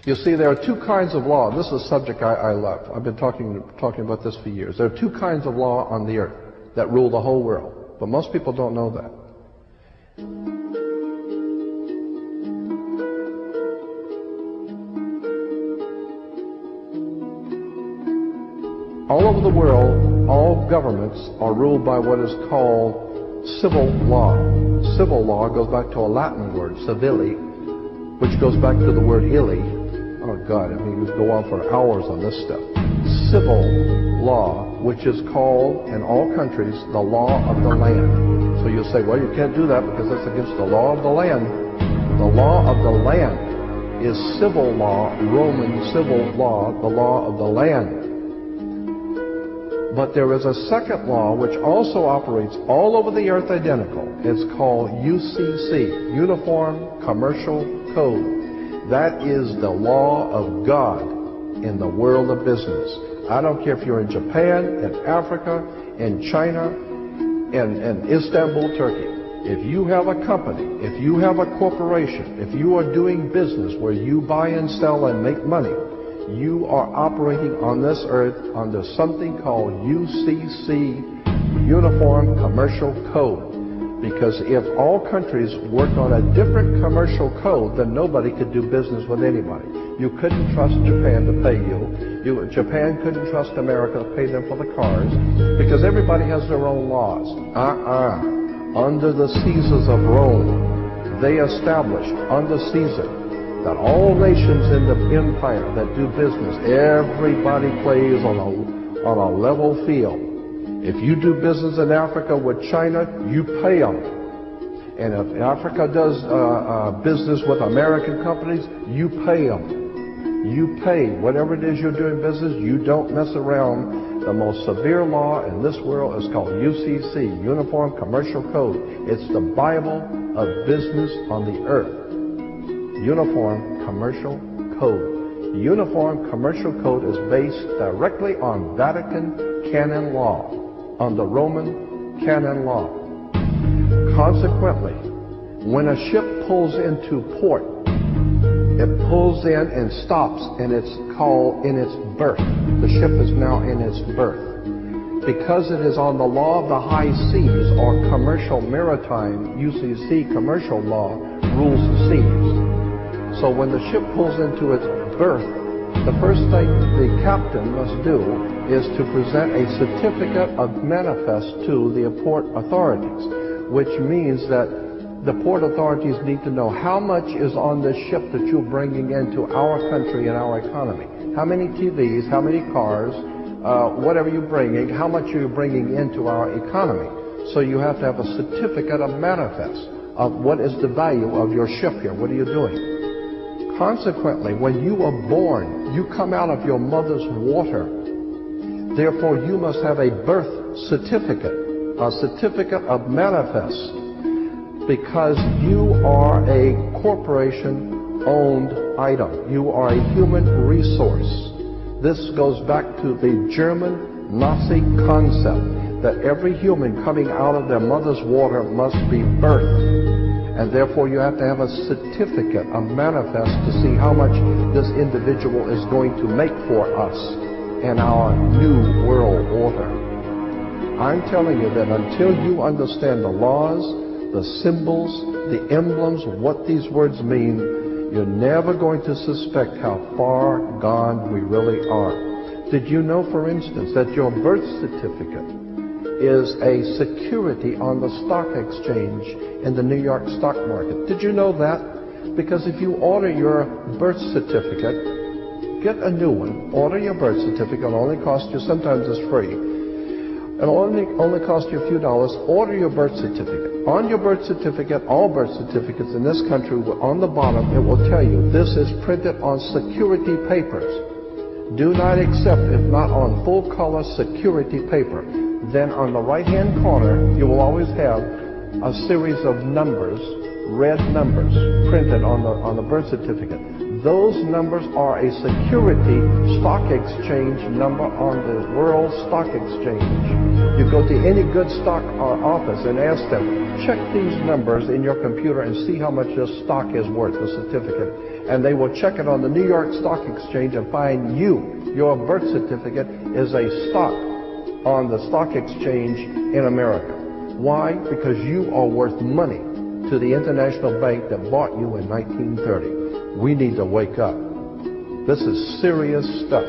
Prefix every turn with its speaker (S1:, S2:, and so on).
S1: You see, there are two kinds of law. This is a subject I love. I've been talking about this for years. There are two kinds of law on the earth that rule the whole world, but most people don't know that. All over the world, all governments are ruled by what is called civil law. Civil law goes back to a Latin word, civili, which goes back to the word illi. Oh God, I mean, we could go on for hours on this stuff. Civil law, which is called in all countries the law of the land. So you'll say, well, you can't do that because that's against the law of the land. The law of the land is civil law, Roman civil law, the law of the land. But there is a second law which also operates all over the earth identical. It's called UCC, Uniform Commercial Code. That is the law of God in the world of business. I don't care if you're in Japan, in Africa, in China, in Istanbul, Turkey. If you have a company, if you have a corporation, if you are doing business where you buy and sell and make money, you are operating on this earth under something called UCC, Uniform Commercial Code. Because if all countries worked on a different commercial code, then nobody could do business with anybody. You couldn't trust Japan to pay you. Japan couldn't trust America to pay them for the cars, because everybody has their own laws. Under the Caesars of Rome, they established under Caesar that all nations in the empire that do business, everybody plays on a level field. If you do business in Africa with China, you pay them. And if Africa does business with American companies, you pay them. You pay. Whatever it is you're doing business, you don't mess around. The most severe law in this world is called UCC, Uniform Commercial Code. It's the Bible of business on the earth. Uniform Commercial Code. The Uniform Commercial Code is based directly on Vatican canon law, on the Roman canon law. Consequently, when a ship pulls into port, it pulls in and stops, and it's called in its berth. The ship is now in its berth. Because it is on the law of the high seas, or commercial maritime, UCC commercial law, rules the seas. So when the ship pulls into its berth, the first thing the captain must do is to present a certificate of manifest to the port authorities, which means that the port authorities need to know how much is on this ship that you're bringing into our country and our economy. How many TVs, how many cars, whatever you're bringing, how much are you bringing into our economy? So you have to have a certificate of manifest of what is the value of your ship here. What are you doing? Consequently, when you are born, you come out of your mother's water. Therefore, you must have a birth certificate, a certificate of manifest, because you are a corporation-owned item. You are a human resource. This goes back to the German Nazi concept that every human coming out of their mother's water must be birthed. And therefore you have to have a certificate, a manifest, to see how much this individual is going to make for us in our new world order. I'm telling you that until you understand the laws, the symbols, the emblems, what these words mean, you're never going to suspect how far gone we really are. Did you know, for instance, that your birth certificate is a security on the stock exchange in the New York stock market? Did you know that? Because if you order your birth certificate, get a new one, order your birth certificate, it'll only cost you, sometimes it's free, it'll only cost you a few dollars. Order your birth certificate. On your birth certificate, all birth certificates in this country, on the bottom it will tell you this is printed on security papers. Do not accept if not on full color security paper. Then on the right-hand corner, you will always have a series of numbers, red numbers, printed on the birth certificate. Those numbers are a security stock exchange number on the World Stock Exchange. You go to any good stock office and ask them, check these numbers in your computer and see how much this stock is worth, the certificate. And they will check it on the New York Stock Exchange and find your birth certificate is a stock on the stock exchange in America. Why? Because you are worth money to the international bank that bought you in 1930. We need to wake up. This is serious stuff.